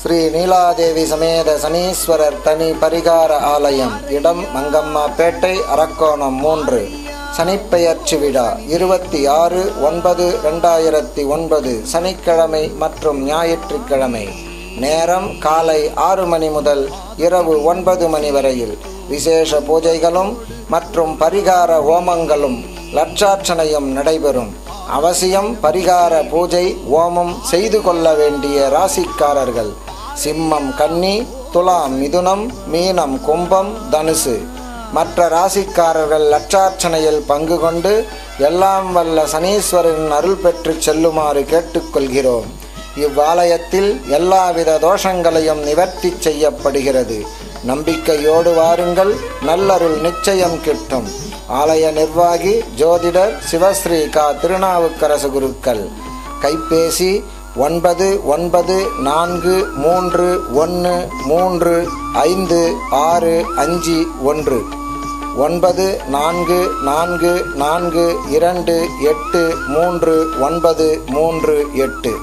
ஸ்ரீ நீலாதேவி சமேத சனீஸ்வரர் தனி பரிகார ஆலயம், இடம் மங்கம்மாப்பேட்டை, அரக்கோணம் 3. சனிப்பெயர்ச்சி விழா 26/9/2009 சனிக்கிழமை மற்றும் ஞாயிற்றுக்கிழமை. நேரம் காலை 6 மணி முதல் இரவு 9 மணி வரையில். விசேஷ பூஜைகளும் மற்றும் பரிகார ஹோமங்களும் லட்சார்ச்சனையும் நடைபெறும். அவசியம் பரிகார பூஜை ஹோமம் செய்து கொள்ள வேண்டிய ராசிக்காரர்கள்: சிம்மம் கன்னி, துலாம் மிதுனம், மீனம் கும்பம், தனுசு. மற்ற ராசிக்காரர்கள் லட்சார்ச்சனையில் பங்கு கொண்டு எல்லாம் வல்ல சனீஸ்வரரின் அருள் பெற்று செல்லுமாறு கேட்டுக்கொள்கிறோம். இவ்வாலயத்தில் எல்லாவித தோஷங்களையும் நிவர்த்தி செய்யப்படுகிறது. நம்பிக்கையோடு வாருங்கள், நல்லருள் நிச்சயம் கிட்டும். ஆலய நிர்வாகி ஜோதிடர் சிவஸ்ரீ கா. திருநாவுக்கரசு குருக்கள். கைபேசி 9914133551 9444283938.